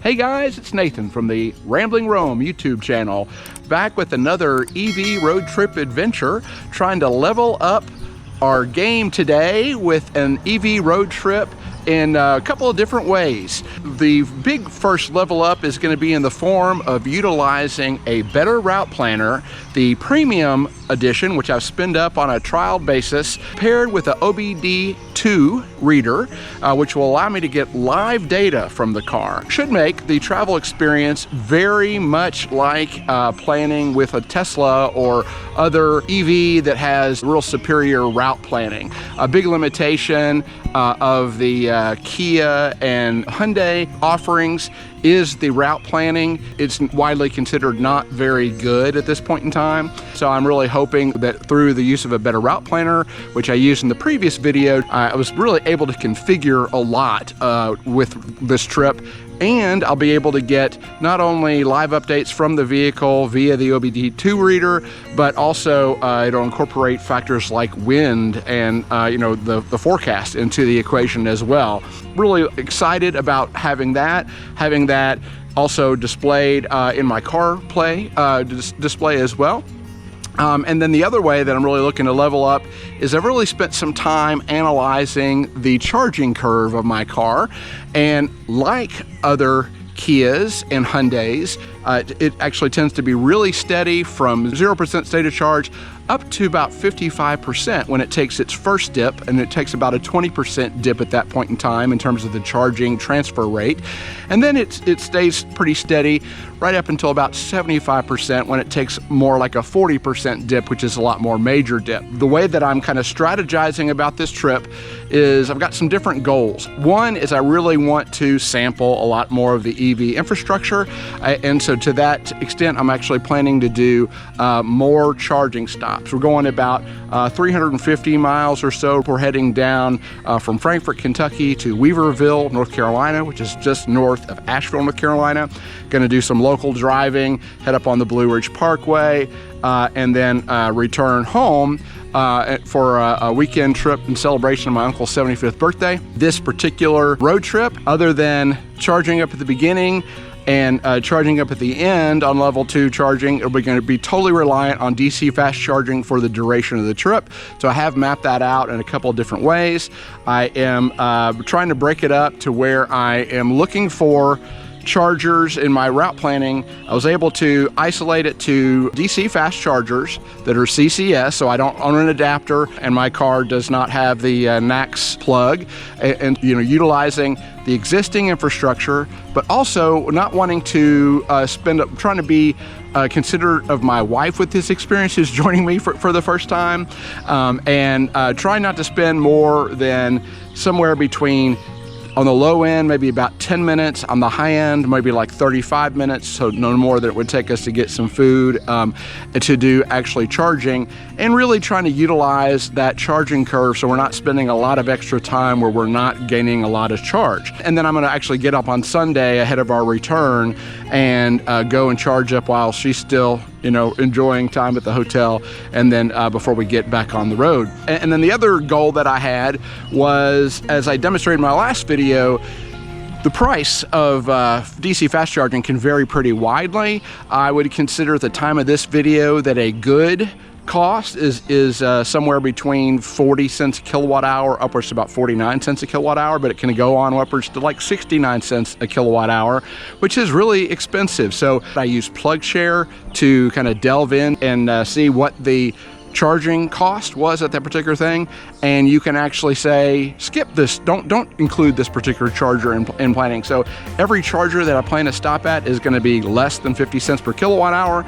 Hey guys, it's Nathan from the Rambling Rome YouTube channel, back with another EV road trip adventure, trying to level up our game today with an EV road trip in a couple of different ways. The big first level up is going to be in the form of utilizing a better route planner, the premium edition, which I've spinned up on a trial basis, paired with an OBD2 reader, which will allow me to get live data from the car. Should make the travel experience very much like planning with a Tesla or other EV that has real superior route planning. A big limitation of the Kia and Hyundai offerings is the route planning. It's widely considered not very good at this point in time. So I'm really hoping that through the use of a better route planner, which I used in the previous video, I was really able to configure a lot with this trip. And I'll be able to get not only live updates from the vehicle via the OBD2 reader, but also it'll incorporate factors like wind and the forecast into the equation as well. Really excited about having that also displayed in my CarPlay display as well. And then the other way that I'm really looking to level up is I've really spent some time analyzing the charging curve of my car, and like other Kias and Hyundais, it actually tends to be really steady from 0% state of charge up to about 55% when it takes its first dip, and it takes about a 20% dip at that point in time in terms of the charging transfer rate. And then it stays pretty steady right up until about 75% when it takes more like a 40% dip, which is a lot more major dip. The way that I'm kind of strategizing about this trip is I've got some different goals. One is I really want to sample a lot more of the EV infrastructure, and so to that extent I'm actually planning to do more charging stops. We're going about 350 miles or so. We're heading down from Frankfort, Kentucky to Weaverville, North Carolina, which is just north of Asheville, North Carolina. Going to do some local driving, head up on the Blue Ridge Parkway, and then return home for a weekend trip in celebration of my uncle's 75th birthday. This particular road trip, other than charging up at the beginning and charging up at the end on level 2 charging, we're going to be totally reliant on DC fast charging for the duration of the trip. So I have mapped that out in a couple of different ways. I am trying to break it up to where I am looking for chargers in my route planning. I was able to isolate it to DC fast chargers that are CCS, so I don't own an adapter and my car does not have the NACS plug, and utilizing the existing infrastructure, but also not wanting to trying to be considerate of my wife with this experience, who's joining me for the first time, and trying not to spend more than somewhere between, on the low end, maybe about 10 minutes. On the high end, maybe like 35 minutes, so no more than it would take us to get some food, to do actually charging, and really trying to utilize that charging curve so we're not spending a lot of extra time where we're not gaining a lot of charge. And then I'm gonna actually get up on Sunday ahead of our return and go and charge up while she's still enjoying time at the hotel, and then before we get back on the road. And then the other goal that I had was, as I demonstrated in my last video, the price of DC fast charging can vary pretty widely. I would consider at the time of this video that a good cost is somewhere between 40 cents a kilowatt hour upwards to about 49 cents a kilowatt hour, but it can go on upwards to like 69 cents a kilowatt hour, which is really expensive. So I use PlugShare to kind of delve in and see what the charging cost was at that particular thing, and you can actually say skip this, don't include this particular charger in planning. So every charger that I plan to stop at is going to be less than 50 cents per kilowatt hour,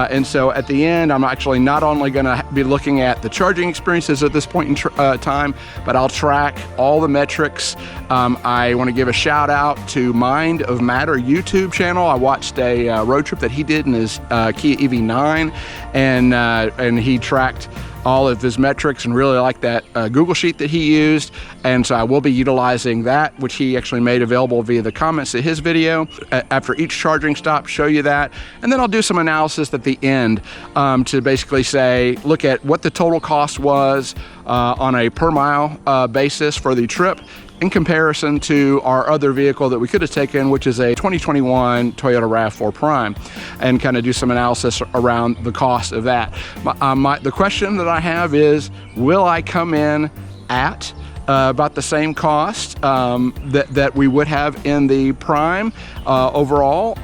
and so at the end I'm actually not only going to be looking at the charging experiences at this point in time, but I'll track all the metrics. I want to give a shout out to Mind of Matter YouTube channel. I watched a road trip that he did in his Kia EV9, and he tracked all of his metrics and really like that Google sheet that he used. And so I will be utilizing that, which he actually made available via the comments to his video. After each charging stop, show you that. And then I'll do some analysis at the end to basically say, look at what the total cost was on a per mile basis for the trip, in comparison to our other vehicle that we could have taken, which is a 2021 Toyota RAV4 Prime, and kind of do some analysis around the cost of that. The question that I have is, will I come in at about the same cost that we would have in the Prime overall,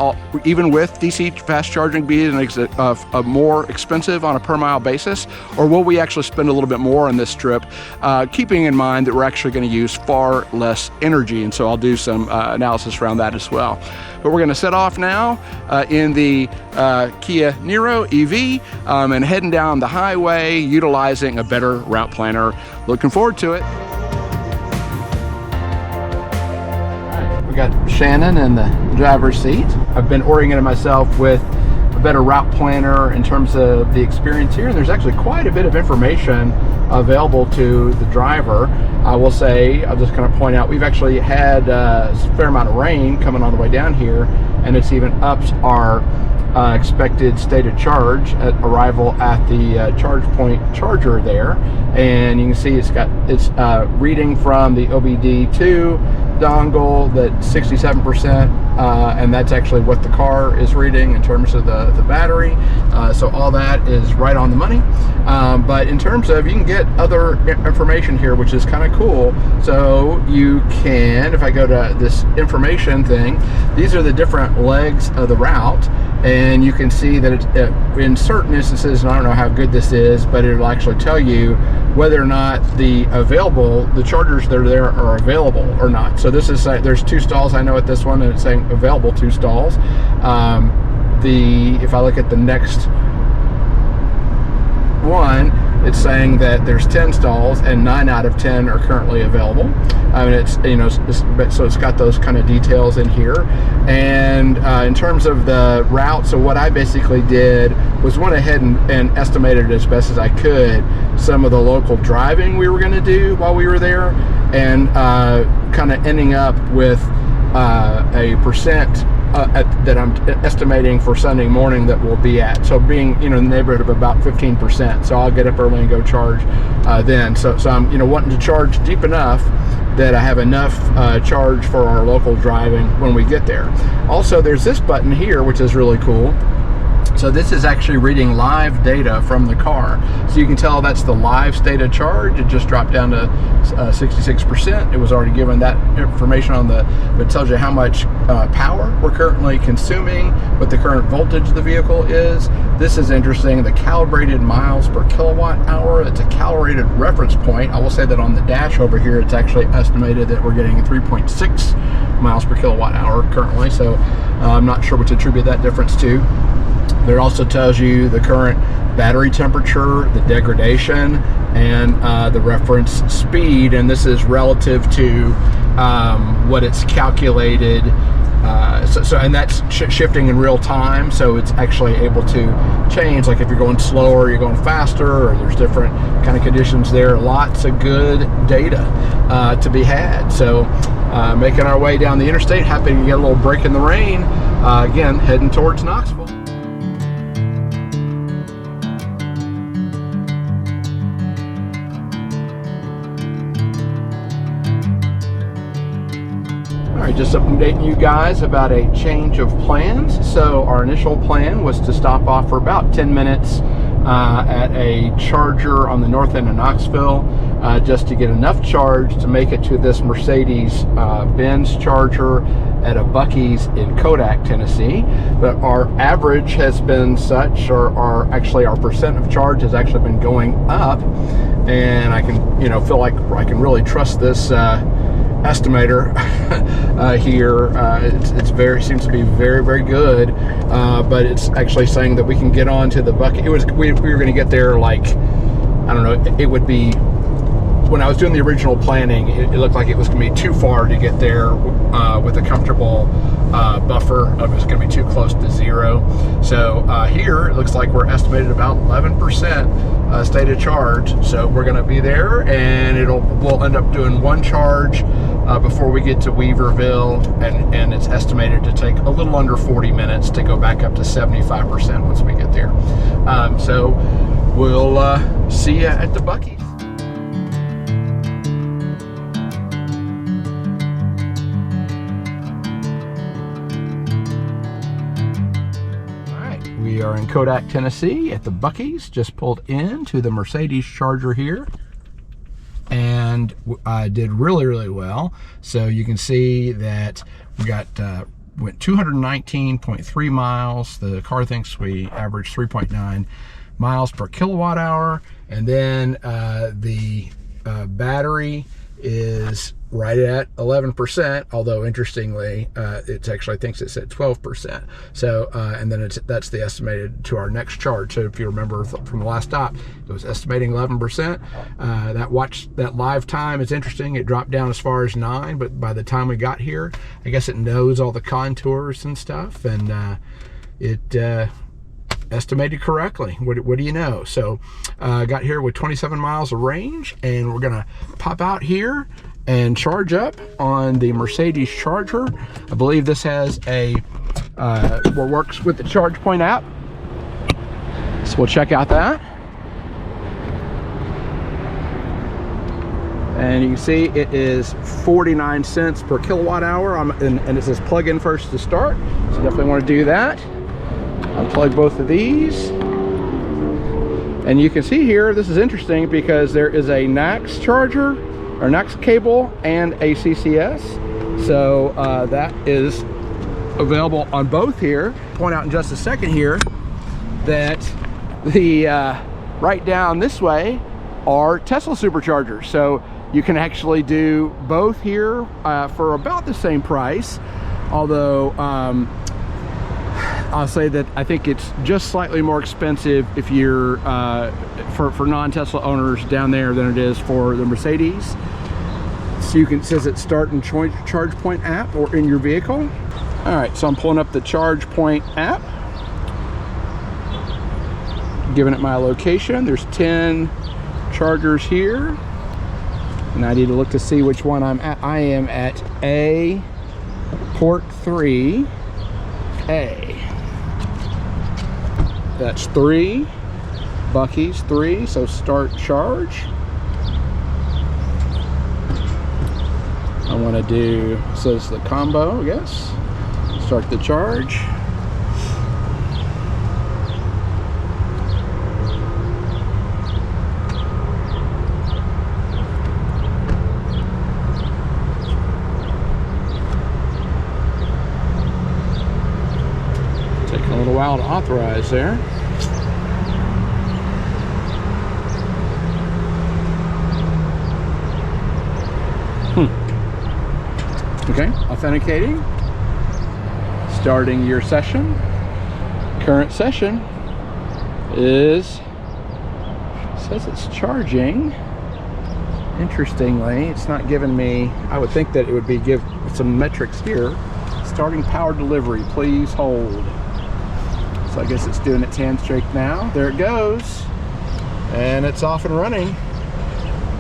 even with DC fast charging being more expensive on a per mile basis, or will we actually spend a little bit more on this trip, keeping in mind that we're actually going to use far less energy? And so I'll do some analysis around that as well. But we're going to set off now in the Kia Niro EV and heading down the highway utilizing a better route planner. Looking forward to it. We got Shannon in the driver's seat. I've been orienting myself with a better route planner in terms of the experience here. And there's actually quite a bit of information available to the driver. I will say, I'll just kind of point out, we've actually had a fair amount of rain coming on the way down here, and it's even upped our expected state of charge at arrival at the ChargePoint charger there. And you can see it's reading from the OBD2 dongle that 67%, and that's actually what the car is reading in terms of the battery. So all that is right on the money. But in terms of, you can get other information here, which is kind of cool. So you can, if I go to this information thing, these are the different legs of the route. And you can see that in certain instances, and I don't know how good this is, but it'll actually tell you whether or not the chargers that are there are available or not. So this is, there's 2 stalls I know at this one, and it's saying available 2 stalls. If I look at the next one, it's saying that there's 10 stalls and 9 out of 10 are currently available. I mean, so it's got those kind of details in here. And in terms of the route, so what I basically did was went ahead and estimated as best as I could some of the local driving we were going to do while we were there, and kind of ending up with a percent that I'm estimating for Sunday morning that we'll be at. So being, in the neighborhood of about 15%. So I'll get up early and go charge then. So I'm, wanting to charge deep enough that I have enough charge for our local driving when we get there. Also, there's this button here, which is really cool. So this is actually reading live data from the car. So you can tell that's the live state of charge. It just dropped down to 66%. It was already given that information on it tells you how much power we're currently consuming, what the current voltage of the vehicle is. This is interesting, the calibrated miles per kilowatt hour. It's a calibrated reference point. I will say that on the dash over here, it's actually estimated that we're getting 3.6 miles per kilowatt hour currently. So I'm not sure what to attribute that difference to. There also tells you the current battery temperature, the degradation, and the reference speed. And this is relative to what it's calculated. And that's shifting in real time. So it's actually able to change. Like if you're going slower, you're going faster, or there's different kind of conditions there. Lots of good data to be had. So making our way down the interstate, happy to get a little break in the rain. Again, heading towards Knoxville. Alright, just updating you guys about a change of plans. So our initial plan was to stop off for about 10 minutes at a charger on the north end of Knoxville, just to get enough charge to make it to this Mercedes-Benz charger at a Bucc'ee's in Kodak, Tennessee. But our average has been such, or our percent of charge has actually been going up, and I can feel like I can really trust this estimator here. It seems to be very, very good, but it's actually saying that we can get on to the Bucc'ee. We were going to get there, like, I don't know, it would be, when I was doing the original planning, it looked like it was going to be too far to get there with a comfortable buffer. It was going to be too close to zero. So here it looks like we're estimated about 11% state of charge. So we're going to be there, and we'll end up doing one charge before we get to Weaverville, and it's estimated to take a little under 40 minutes to go back up to 75% once we get there. So we'll see you at the Bucc'ee. We are in Kodak, Tennessee at the Bucc'ee's. Just pulled into the Mercedes charger here, and I did really well. So you can see that we got went 219.3 miles. The car thinks we averaged 3.9 miles per kilowatt hour, and then the battery is right at 11%, although interestingly it actually thinks it's at 12%. So and then that's the estimated to our next charge. So if you remember from the last stop, it was estimating 11%. That live time is interesting. It dropped down as far as 9, but by the time we got here, I guess it knows all the contours and stuff, and it estimated correctly. What do you know? So got here with 27 miles of range, and we're gonna pop out here and charge up on the Mercedes charger. I believe this has a works with the ChargePoint app, so we'll check out that. And you can see it is 49 cents per kilowatt hour, and it says plug in first to start, so definitely want to do that. Unplug both of these, and you can see here, this is interesting because there is a NAX charger or NAX cable and a CCS, so that is available on both here. Point out in just a second here that the right down this way are Tesla superchargers, so you can actually do both here for about the same price, although I'll say that I think it's just slightly more expensive if you're for non-Tesla owners down there than it is for the Mercedes. So you can, it says it start in ChargePoint app or in your vehicle. All right, so I'm pulling up the ChargePoint app, giving it my location. There's 10 chargers here, and I need to look to see which one I'm at. I am at A, port 3A. That's 3, Bucc'ee's 3, so start charge. I want to do, so it's the combo, I guess. Start the charge. Taking a little while to authorize there. Okay, authenticating, starting your session. Current session says it's charging. Interestingly, it's not giving me, I would think that it would be give some metrics here. Starting power delivery, please hold. So I guess it's doing its handshake now. There it goes, and it's off and running.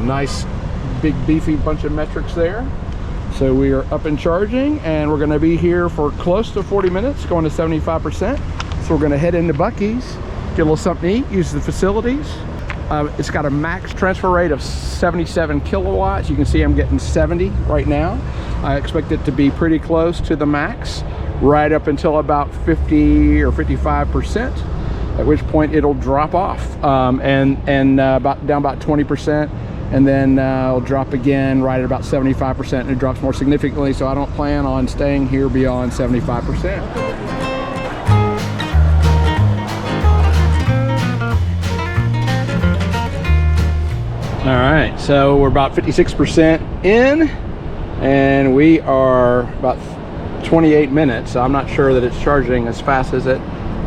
Nice big beefy bunch of metrics there. So we are up and charging, and we're going to be here for close to 40 minutes, going to 75%. So we're going to head into Bucc'ee's, get a little something to eat, use the facilities. It's got a max transfer rate of 77 kilowatts. You can see I'm getting 70 right now. I expect it to be pretty close to the max, right up until about 50 or 55%, at which point it'll drop off and down about 20%. And then it'll drop again right at about 75%, and it drops more significantly, so I don't plan on staying here beyond 75%. All right, so we're about 56% in, and we are about 28 minutes. So I'm not sure that it's charging as fast as it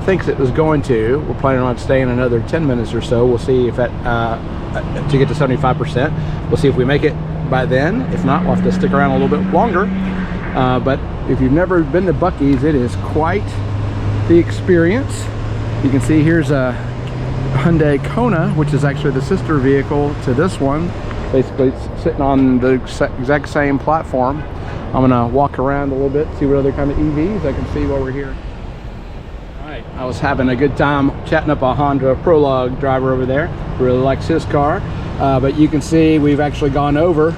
thinks it was going to. We're planning on staying another 10 minutes or so. We'll see if that to get to 75%. We'll see if we make it by then. If not, we'll have to stick around a little bit longer. But if you've never been to Bucc'ee's, it is quite the experience. You can see here's a Hyundai Kona, which is actually the sister vehicle to this one. Basically, it's sitting on the exact same platform. I'm gonna walk around a little bit, see what other kind of EVs I can see while we're here. I was having a good time chatting up a Honda Prologue driver over there. Really likes his car. But you can see we've actually gone over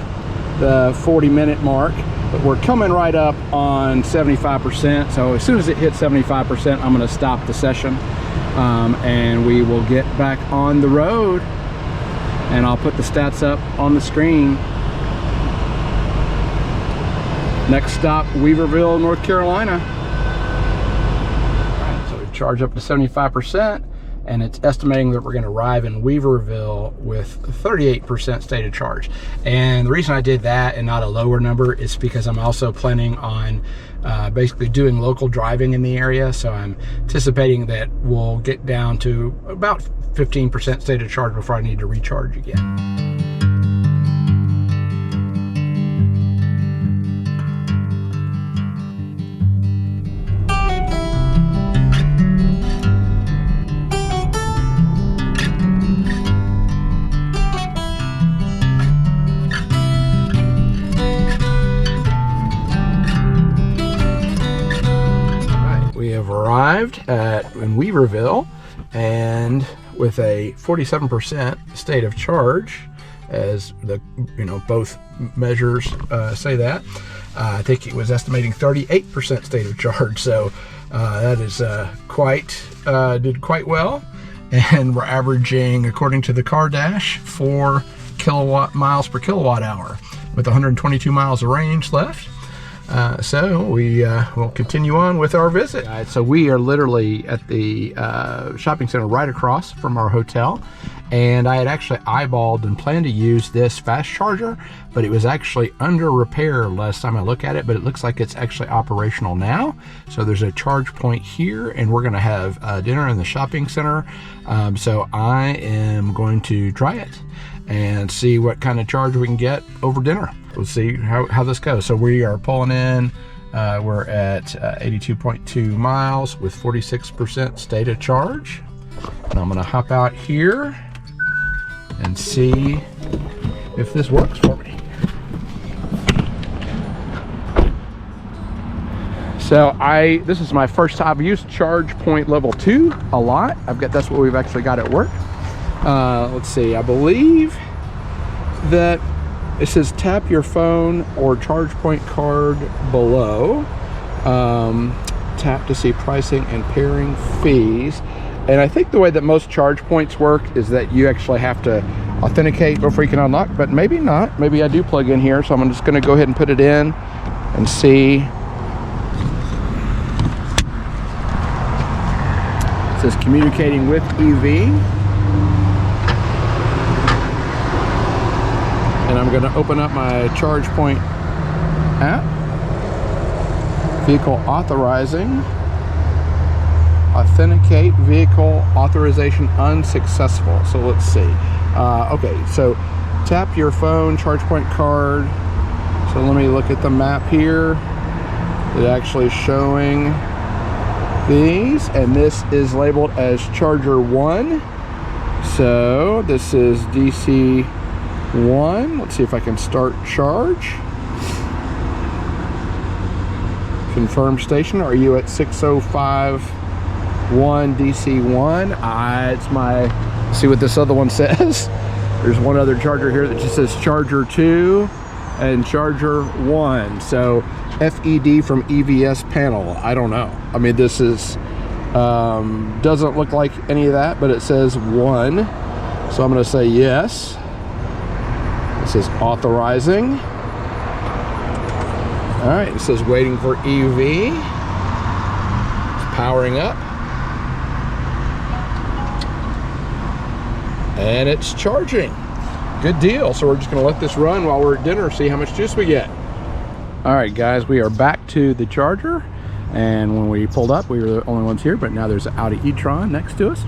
the 40-minute mark, but we're coming right up on 75%. So as soon as it hits 75%, I'm going to stop the session. and we will get back on the road, and I'll put the stats up on the screen. Next stop, Weaverville, North Carolina. All right, so we've charged up to 75%, and it's estimating that we're going to arrive in Weaverville with 38% state of charge. And the reason I did that and not a lower number is because I'm also planning on basically doing local driving in the area. So I'm anticipating that we'll get down to about 15% state of charge before I need to recharge again. Arrived in Weaverville, and with a 47% state of charge, as the both measures say that. I think it was estimating 38% state of charge, so that is did quite well. And we're averaging, according to the car dash, 4 miles per kilowatt hour with 122 miles of range left. So we will continue on with our visit. So we are literally at the shopping center right across from our hotel, and I had actually eyeballed and planned to use this fast charger, but it was actually under repair last time I looked at it, but it looks like it's actually operational now. So there's a charge point here, and we're going to have dinner in the shopping center. So I am going to try it and see what kind of charge we can get over dinner. We'll see how this goes. So we are pulling in, we're at 82.2 miles with 46% state of charge. And I'm gonna hop out here and see if this works for me. So this is my first time. I've used ChargePoint level 2 a lot. That's what we've actually got at work. Let's see, I believe that it says tap your phone or ChargePoint card below. Tap to see pricing and pairing fees. And I think the way that most ChargePoints work is that you actually have to authenticate before you can unlock, but maybe not. Maybe I do plug in here, so I'm just gonna go ahead and put it in and see. It says communicating with EV. And I'm going to open up my ChargePoint app. Vehicle authorizing. Authenticate vehicle authorization unsuccessful. So let's see. Okay, so tap your phone, ChargePoint card. So let me look at the map here. It actually is showing these, and this is labeled as Charger 1. So this is DC 1. Let's see if I can start charge. Confirm station. Are you at 6051 DC1? It's my, see what this other one says. There's one other charger here that just says Charger 2 and Charger 1. So FED from EVS panel. I don't know. I mean, this is doesn't look like any of that, but it says 1. So I'm going to say yes. It says authorizing. All right, it says waiting for EV. It's powering up. And it's charging. Good deal. So we're just gonna let this run while we're at dinner, see how much juice we get. All right, guys, we are back to the charger. And when we pulled up, we were the only ones here, but now there's an Audi e-tron next to us.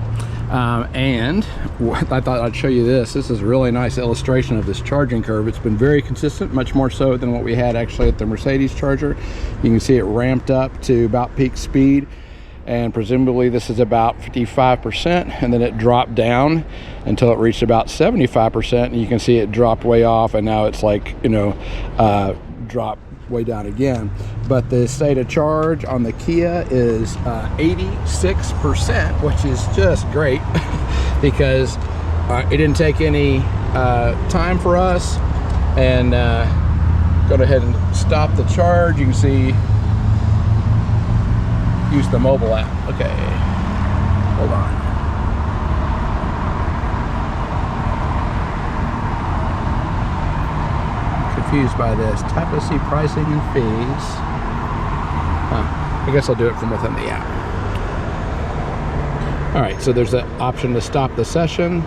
And I thought I'd show you this. This is a really nice illustration of this charging curve. It's been very consistent, much more so than what we had actually at the Mercedes charger. You can see it ramped up to about peak speed, and presumably this is about 55%, and then it dropped down until it reached about 75%, and you can see it dropped way off, and now it's like, dropped way down again. But the state of charge on the Kia is 86%, which is just great because it didn't take any time for us. And go ahead and stop the charge. You can see, use the mobile app. Okay, Hold on. Confused by this. Tap to see pricing and fees. I guess I'll do it from within the app. All right, so there's the option to stop the session.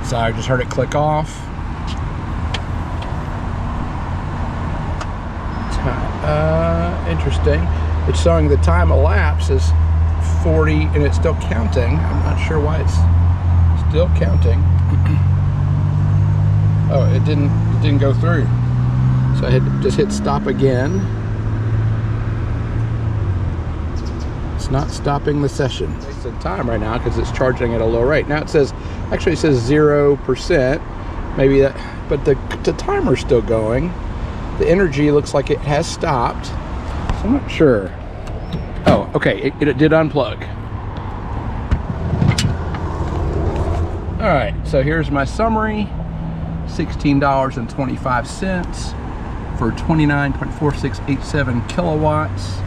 So I just heard it click off. Interesting. It's showing the time elapsed is 40 and it's still counting. I'm not sure why it's still counting. Oh, it didn't go through. So I just hit stop again. It's not stopping the session. It's in time right now because it's charging at a low rate. Now it says, actually it says 0%. Maybe that, but the timer's still going. The energy looks like it has stopped. So I'm not sure. Oh, okay, it did unplug. All right, so here's my summary. $16.25 for 29.4687 kilowatts.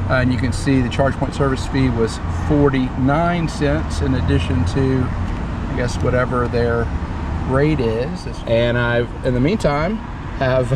And you can see the ChargePoint service fee was 49 cents in addition to, I guess, whatever their rate is. And I've, in the meantime, have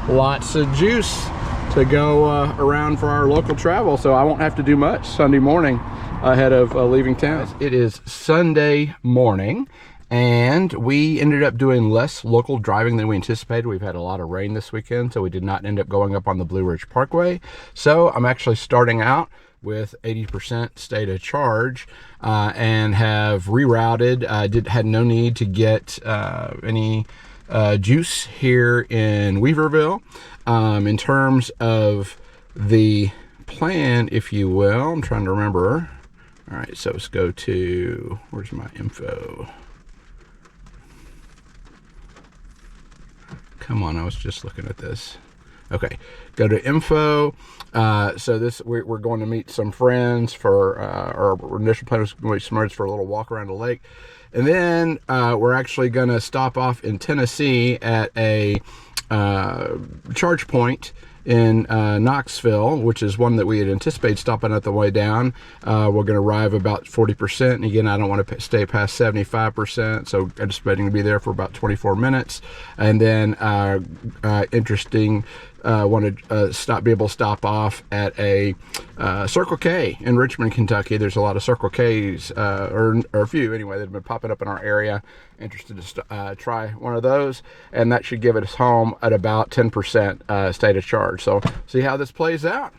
lots of juice to go around for our local travel, so I won't have to do much Sunday morning ahead of leaving town. It is Sunday morning, and we ended up doing less local driving than we anticipated. We've had a lot of rain this weekend, so we did not end up going up on the Blue Ridge Parkway. So I'm actually starting out with 80% state of charge and have rerouted. Had no need to get any juice here in Weaverville. In terms of the plan, if you will, I'm trying to remember. All right, so let's go to, where's my info? Come on, I was just looking at this. Okay, go to info. So this, we're going to meet some friends for, our initial plan was going to be submerged for a little walk around the lake. And then we're actually going to stop off in Tennessee at a ChargePoint in Knoxville, which is one that we had anticipated stopping at the way down. We're going to arrive about 40%. And again, I don't want to stay past 75%, so anticipating to be there for about 24 minutes. And then interesting, want to be able to stop off at a Circle K in Richmond, Kentucky. There's a lot of Circle K's, or a few anyway, that have been popping up in our area. Interested to try one of those, and that should give us home at about 10% state of charge. So see how this plays out.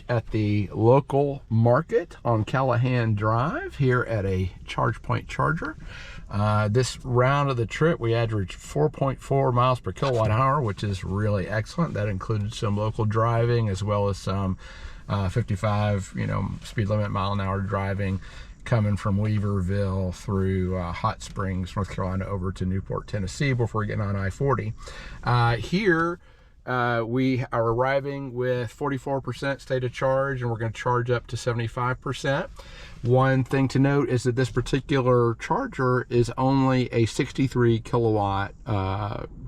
At the local market on Callahan Drive here at a ChargePoint charger. This round of the trip we averaged 4.4 miles per kilowatt hour, which is really excellent. That included some local driving as well as some 55 speed limit mile-an-hour driving coming from Weaverville through Hot Springs, North Carolina, over to Newport, Tennessee before getting on I-40. Here we are arriving with 44% state of charge, and we're going to charge up to 75%. One thing to note is that this particular charger is only a 63 kilowatt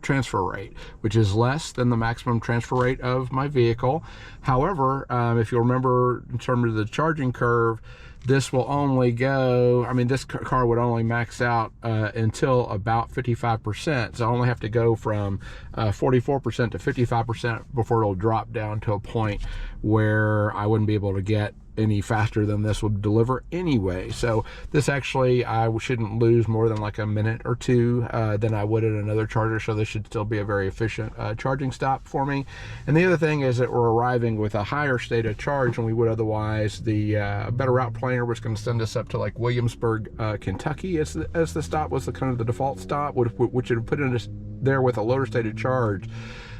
transfer rate, which is less than the maximum transfer rate of my vehicle. However, if you'll remember in terms of the charging curve, this will only go, this car would only max out until about 55%. So I only have to go from 44% to 55% before it'll drop down to a point where I wouldn't be able to get any faster than this would deliver anyway. So this actually, I shouldn't lose more than like a minute or two than I would at another charger. So this should still be a very efficient charging stop for me. And the other thing is that we're arriving with a higher state of charge than we would otherwise. The better route planner was going to send us up to like Williamsburg, Kentucky as the stop was the kind of the default stop, which would put us there with a lower state of charge.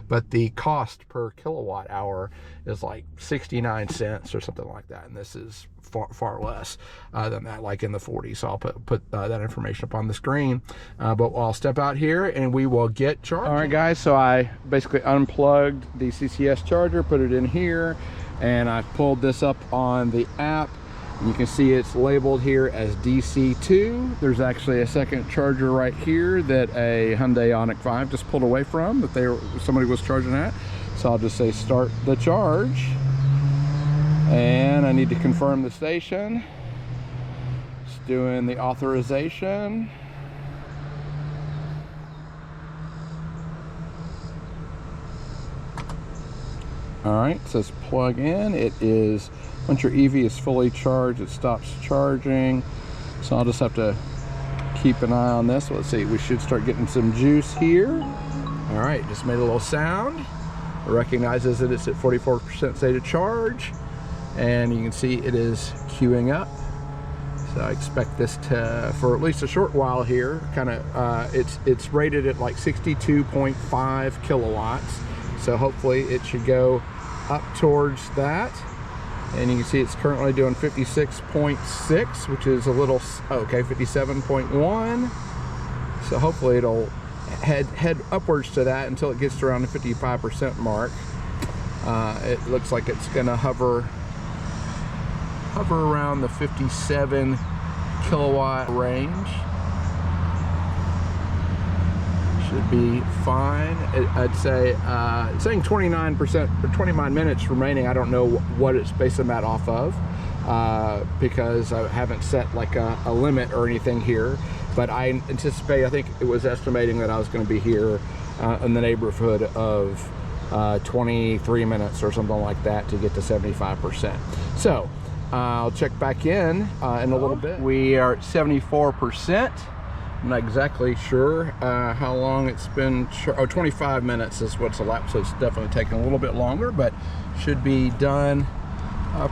but the cost per kilowatt hour is like 69 cents or something like that, and this is far less than that, like in the 40s. So I'll put that information up on the screen, but I'll step out here and we will get charged. All right guys, so I basically unplugged the CCS charger, put it in here, and I pulled this up on the app. And you can see it's labeled here as DC2. There's actually a second charger right here that a Hyundai Ioniq 5 just pulled away from, that somebody was charging at. So I'll just say start the charge. And I need to confirm the station. Just doing the authorization. All right, it says plug in. It is, once your EV is fully charged, it stops charging. So I'll just have to keep an eye on this. Let's see, we should start getting some juice here. All right, just made a little sound. It recognizes that it's at 44% state of charge. And you can see it is queuing up. So I expect this to, for at least a short while here, kind of, it's rated at like 62.5 kilowatts. So hopefully it should go up towards that. And you can see it's currently doing 56.6, which is a little, okay, 57.1. So hopefully it'll head upwards to that until it gets to around the 55% mark. It looks like it's gonna hover around the 57 kilowatt range. Should be fine. I'd say it's saying 29% or 29 minutes remaining. I don't know what it's basing that off of, because I haven't set like a limit or anything here, but I anticipate, I think it was estimating that I was going to be here in the neighborhood of 23 minutes or something like that to get to 75%. So I'll check back in a little bit. We are at 74%. I'm not exactly sure how long it's been. 25 minutes is what's elapsed, so it's definitely taking a little bit longer, but should be done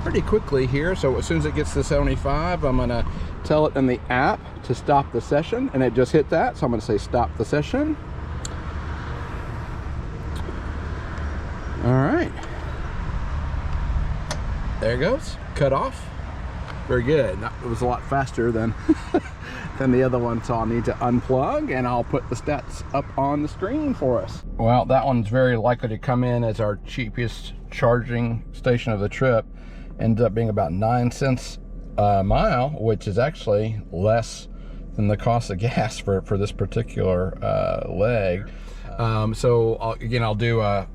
pretty quickly here. So as soon as it gets to 75, I'm gonna tell it in the app to stop the session, and it just hit that. So I'm gonna say stop the session. All right. There it goes, cut off. Very good. It was a lot faster than than the other one, so I'll need to unplug and I'll put the stats up on the screen for us. Well, that one's very likely to come in as our cheapest charging station of the trip. Ended up being about 9 cents a mile, which is actually less than the cost of gas for this particular leg. So I'll do a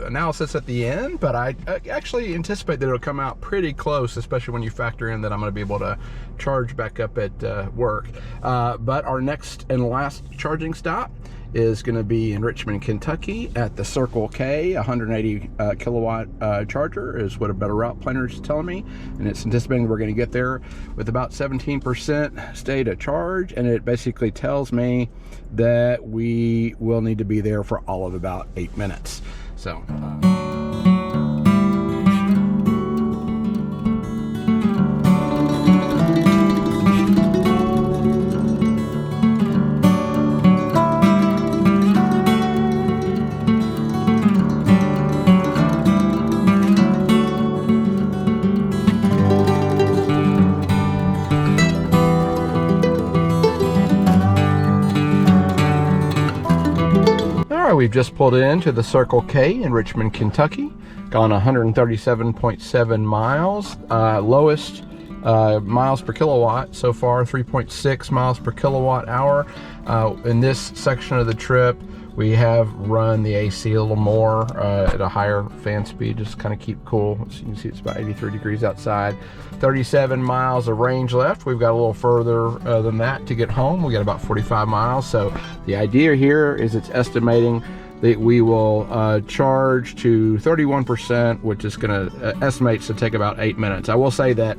analysis at the end, but I actually anticipate that it'll come out pretty close, especially when you factor in that I'm going to be able to charge back up at work. But our next and last charging stop is going to be in Richmond, Kentucky at the Circle K. 180 kilowatt charger is what a better route planner is telling me, and it's anticipating we're going to get there with about 17% state of charge, and it basically tells me that we will need to be there for all of about 8 minutes. So we've just pulled into the Circle K in Richmond, Kentucky. Gone 137.7 miles. Lowest miles per kilowatt so far, 3.6 miles per kilowatt hour. In this section of the trip, we have run the AC a little more at a higher fan speed, just kind of keep cool. As you can see, it's about 83 degrees outside. 37 miles of range left. We've got a little further than that to get home. We got about 45 miles. So the idea here is it's estimating that we will charge to 31%, which is going to estimates to take about 8 minutes. I will say that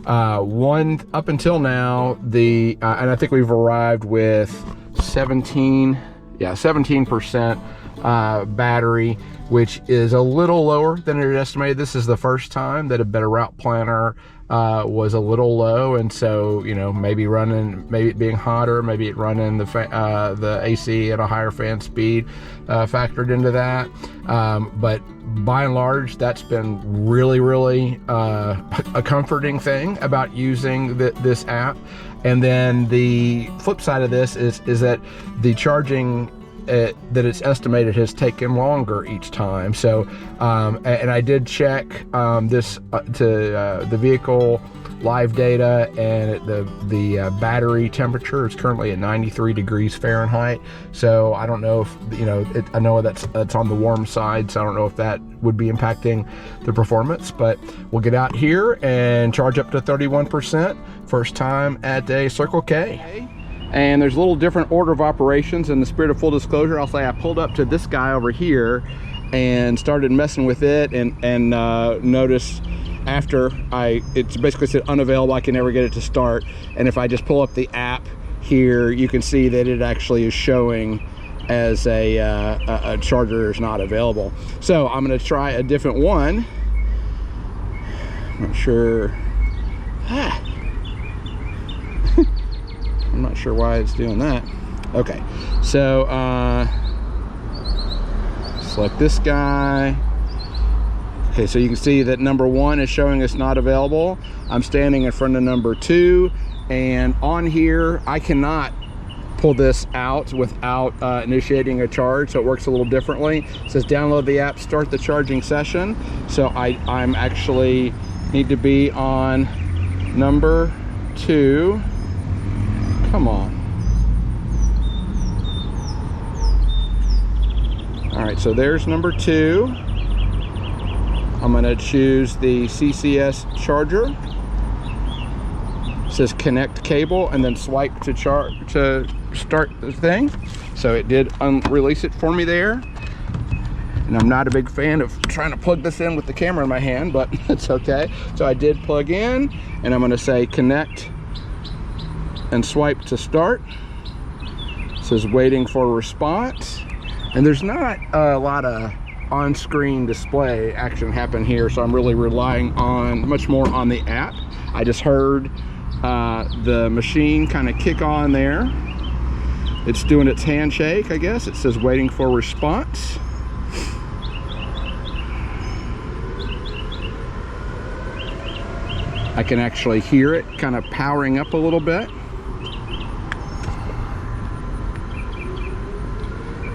up until now, and I think we've arrived with 17% battery, which is a little lower than it estimated. This is the first time that a better route planner was a little low, and so, you know, maybe it being hotter, maybe it running the AC at a higher fan speed factored into that. But by and large, that's been really a comforting thing about using this app. And then the flip side of this is that the charging that it's estimated has taken longer each time. So, and I did check this to the vehicle live data, and the battery temperature is currently at 93 degrees Fahrenheit. So I don't know if, you know, I know that's on the warm side, so I don't know if that would be impacting the performance, but we'll get out here and charge up to 31%. First time at a Circle K. And there's a little different order of operations. In the spirit of full disclosure, I'll say I pulled up to this guy over here and started messing with it, and noticed after it's basically said unavailable, I can never get it to start. And if I just pull up the app here, you can see that it actually is showing as a charger is not available. So I'm going to try a different one. I'm not sure. I'm not sure why it's doing that. Okay, so select this guy. Okay, so you can see that number 1 is showing it's not available. I'm standing in front of number 2, and on here I cannot pull this out without initiating a charge, so it works a little differently. It says download the app, start the charging session. So I'm actually need to be on number 2. Come on. All right, so there's number 2. I'm gonna choose the CCS charger. It says connect cable, and then swipe to start the thing. So it did release it for me there. And I'm not a big fan of trying to plug this in with the camera in my hand, but it's okay. So I did plug in, and I'm gonna say connect and swipe to start. It says waiting for a response, and there's not a lot of on-screen display action happen here, so I'm really relying much more on the app. I just heard the machine kind of kick on there. It's doing its handshake, I guess. It says waiting for response. I can actually hear it kind of powering up a little bit.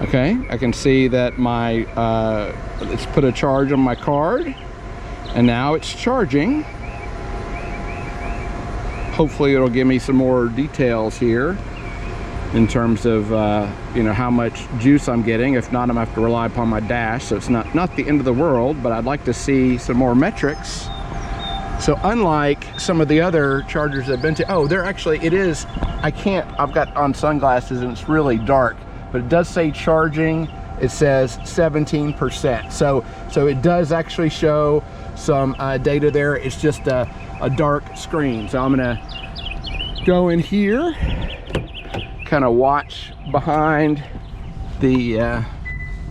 Okay, I can see that it's put a charge on my card, and now it's charging. Hopefully it'll give me some more details here in terms of you know, how much juice I'm getting. If not, I'm gonna have to rely upon my dash, so it's not the end of the world, but I'd like to see some more metrics. So unlike some of the other chargers I've been to, oh, I've got on sunglasses and it's really dark, but it does say charging. It says 17%. So it does actually show some data there. It's just a dark screen. So I'm gonna go in here, kind of watch behind the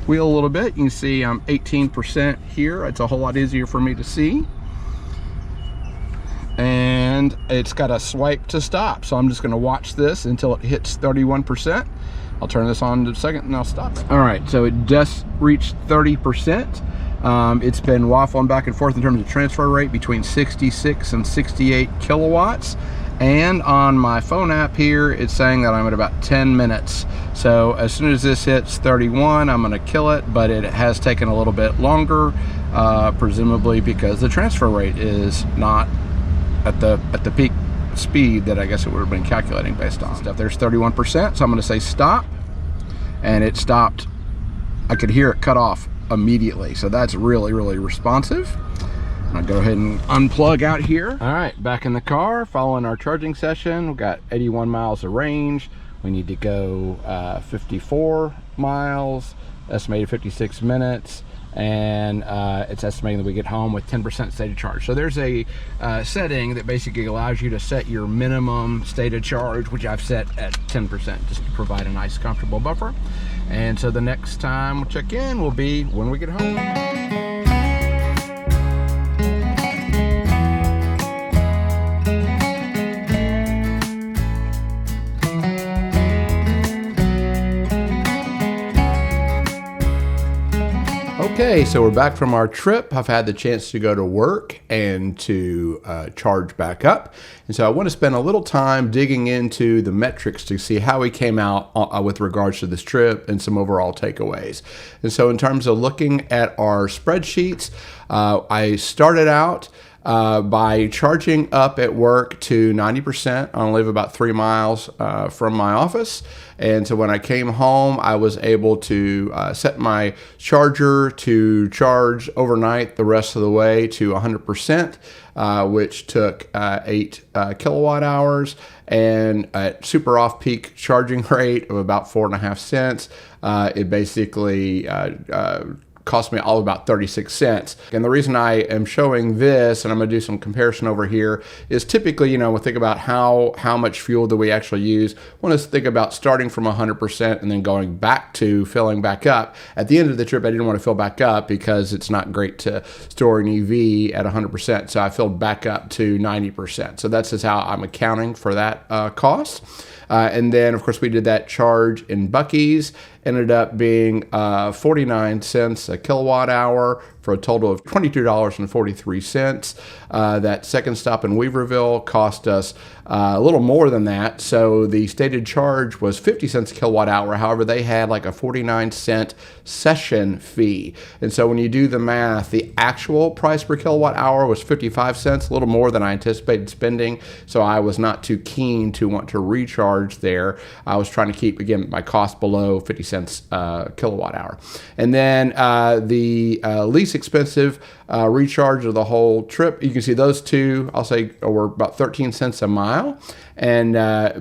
wheel a little bit. You can see I'm 18% here. It's a whole lot easier for me to see. And it's got a swipe to stop. So I'm just gonna watch this until it hits 31%. I'll turn this on in a second and I'll stop it. All right, so it just reached 30%. It's been waffling back and forth in terms of transfer rate between 66 and 68 kilowatts. And on my phone app here, it's saying that I'm at about 10 minutes. So as soon as this hits 31, I'm gonna kill it, but it has taken a little bit longer, presumably because the transfer rate is not at the peak speed that I guess it would have been calculating based on stuff. There's 31%, so I'm gonna say stop, and it stopped. I could hear it cut off immediately, so that's really responsive. I'll go ahead and unplug out here. All right, back in the car, following our charging session. We've got 81 miles of range. We need to go 54 miles, estimated 56 minutes. And it's estimating that we get home with 10% state of charge. So there's a setting that basically allows you to set your minimum state of charge, which I've set at 10%, just to provide a nice comfortable buffer. And so the next time we'll check in will be when we get home. Okay, so we're back from our trip. I've had the chance to go to work and to charge back up. And so I want to spend a little time digging into the metrics to see how we came out with regards to this trip and some overall takeaways. And so in terms of looking at our spreadsheets, I started out by charging up at work to 90%. I only live about 3 miles from my office. And so when I came home, I was able to set my charger to charge overnight the rest of the way to 100%, which took 8 kilowatt hours. And at super off-peak charging rate of about 4.5 cents, it basically cost me all about 36 cents. And the reason I am showing this, and I'm going to do some comparison over here, is typically, we'll think about how much fuel do we actually use. Want to think about starting from 100% and then going back to filling back up. At the end of the trip, I didn't want to fill back up because it's not great to store an EV at 100%. So I filled back up to 90%. So that's just how I'm accounting for that cost. And then, of course, we did that charge in Bucc'ee's. Ended up being 49 cents a kilowatt hour for a total of $22.43. That second stop in Weaverville cost us a little more than that. So the stated charge was 50 cents a kilowatt hour. However, they had like a 49-cent session fee. And so when you do the math, the actual price per kilowatt hour was 55 cents, a little more than I anticipated spending. So I was not too keen to want to recharge there. I was trying to keep, again, my cost below 50 cents kilowatt hour. And then the least expensive recharge of the whole trip, you can see those two, I'll say, were about 13 cents a mile. And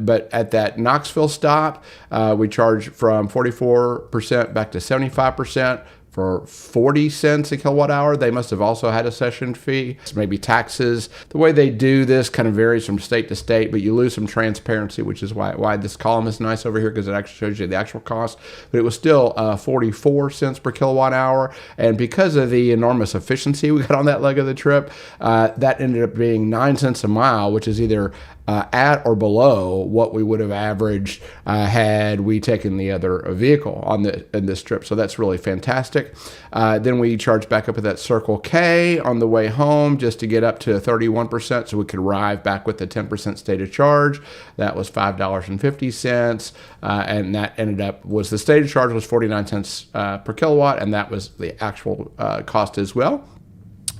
but at that Knoxville stop, we charged from 44% back to 75%. For 40 cents a kilowatt hour. They must have also had a session fee, maybe taxes. The way they do this kind of varies from state to state, but you lose some transparency, which is why this column is nice over here, because it actually shows you the actual cost. But it was still 44 cents per kilowatt hour. And because of the enormous efficiency we got on that leg of the trip, that ended up being 9 cents a mile, which is either at or below what we would have averaged had we taken the other vehicle in this trip. So that's really fantastic. Then we charged back up at that Circle K on the way home just to get up to 31% so we could arrive back with the 10% stated charge. That was $5.50. And that was the stated charge was 49 cents per kilowatt, and that was the actual cost as well.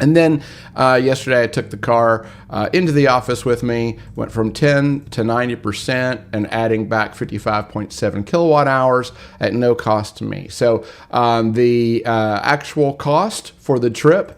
And then yesterday I took the car into the office with me, went from 10 to 90% and adding back 55.7 kilowatt hours at no cost to me. So the actual cost for the trip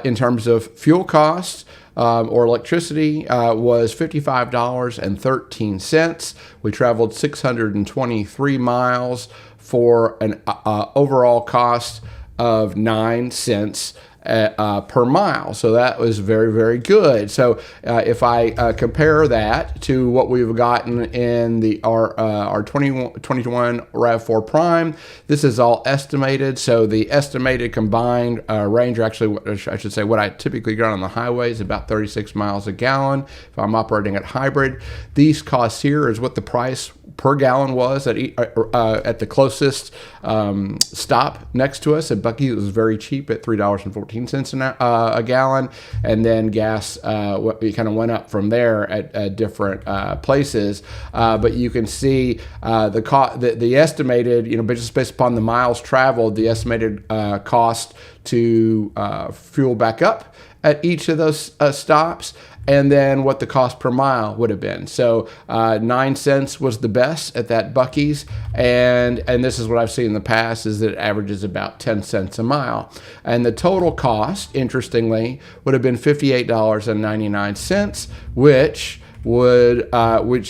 in terms of fuel costs or electricity was $55.13. We traveled 623 miles for an overall cost of 9 cents per mile. So that was very, very good. So if I compare that to what we've gotten in our 2021 RAV4 Prime, this is all estimated. So the estimated combined range, or actually I should say what I typically get on the highway, is about 36 miles a gallon if I'm operating at hybrid. These costs here is what the price per gallon was at the closest stop next to us at Bucc'ee. It was very cheap at $3.14 a gallon, and then gas kind of went up from there at different places. But you can see the estimated, just based upon the miles traveled, the estimated cost to fuel back up at each of those stops, and then what the cost per mile would have been. So 9 cents was the best at that Bucc'ee's, and this is what I've seen in the past, is that it averages about 10 cents a mile. And the total cost, interestingly, would have been $58.99, which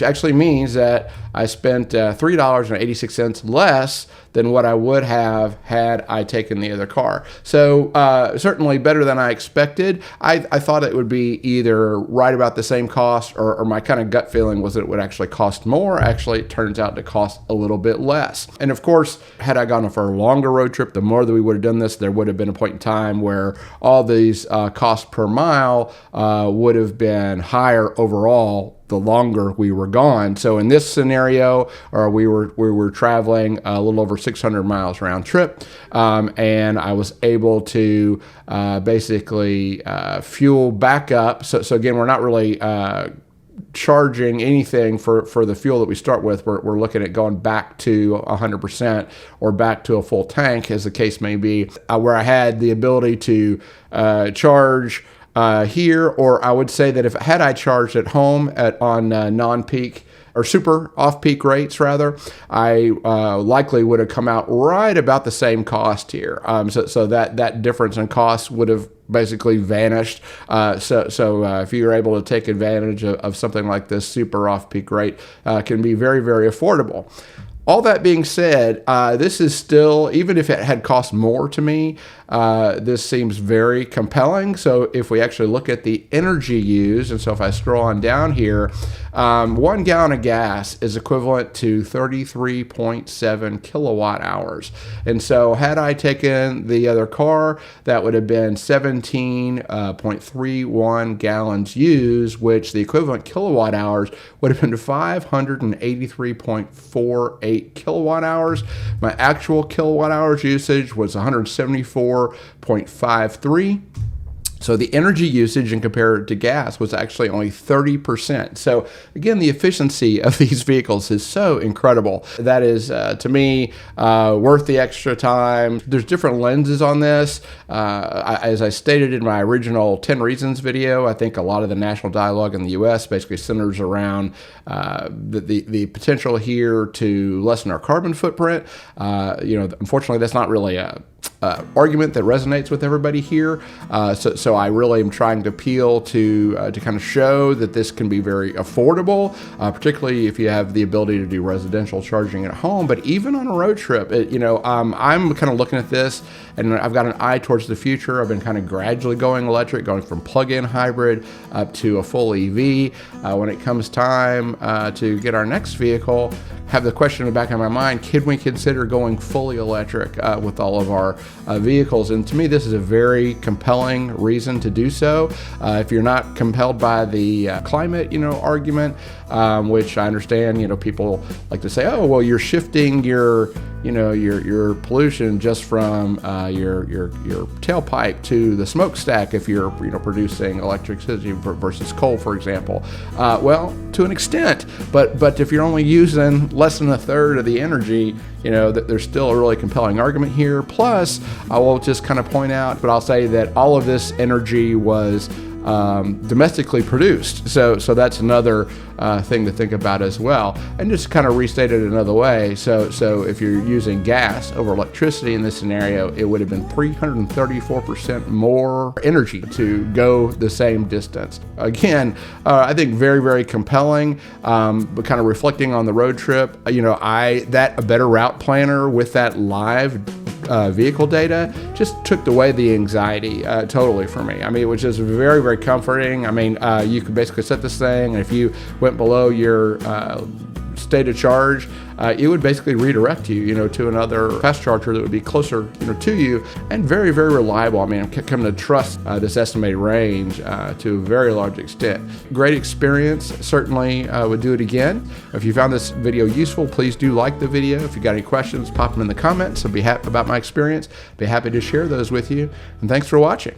actually means that I spent $3.86 less than what I would have had I taken the other car. So certainly better than I expected. I thought it would be either right about the same cost, or my kind of gut feeling was that it would actually cost more. Actually, it turns out to cost a little bit less. And of course, had I gone for a longer road trip, the more that we would have done this, there would have been a point in time where all these costs per mile would have been higher overall the longer we were gone. So in this scenario, we were traveling a little over 600 miles round trip, and I was able to basically fuel back up. So again, we're not really charging anything for the fuel that we start with. We're looking at going back to 100% or back to a full tank, as the case may be, where I had the ability to charge here, or I would say that had I charged at home on non-peak or super off-peak rates rather, I likely would have come out right about the same cost here. So that difference in cost would have basically vanished. So if you're able to take advantage of something like this super off-peak rate, can be very, very affordable. All that being said, this is still, even if it had cost more to me, this seems very compelling. So if we actually look at the energy used, and so if I scroll on down here, 1 gallon of gas is equivalent to 33.7 kilowatt hours. And so had I taken the other car, that would have been 17.31 gallons used, which the equivalent kilowatt hours would have been 583.48 kilowatt hours. My actual kilowatt hours usage was 174.53. So the energy usage and compared to gas was actually only 30%. So again, the efficiency of these vehicles is so incredible. That is, to me, worth the extra time. There's different lenses on this. As I stated in my original 10 Reasons video, I think a lot of the national dialogue in the U.S. basically centers around the potential here to lessen our carbon footprint. Unfortunately, that's not really a argument that resonates with everybody here. So I really am trying to appeal to kind of show that this can be very affordable, particularly if you have the ability to do residential charging at home. But even on a road trip, I'm kind of looking at this, and I've got an eye towards the future. I've been kind of gradually going electric, going from plug-in hybrid up to a full EV. When it comes time to get our next vehicle, have the question in the back of my mind, can we consider going fully electric with all of our vehicles? And to me, this is a very compelling reason to do so. If you're not compelled by the climate, argument, which I understand, people like to say, oh, well, you're shifting your pollution just from your tailpipe to the smokestack if you're producing electricity versus coal, for example. Well, to an extent, but if you're only using less than a third of the energy, there's still a really compelling argument here. Plus, I will just kind of point out, but I'll say that all of this energy was domestically produced. So that's another thing to think about as well. And just kind of restate it another way. So if you're using gas over electricity in this scenario, it would have been 334% more energy to go the same distance. Again, I think very, very compelling, but kind of reflecting on the road trip, a better route planner with that live vehicle data just took away the anxiety totally for me. I mean, it was just very, very comforting. I mean, you could basically set this thing, and if you went below your state of charge, it would basically redirect you, to another fast charger that would be closer, to you, and very, very reliable. I mean, I'm coming to trust this estimated range to a very large extent. Great experience. Certainly would do it again. If you found this video useful, please do like the video. If you got any questions, pop them in the comments. I'll be happy about my experience. Be happy to share those with you. And thanks for watching.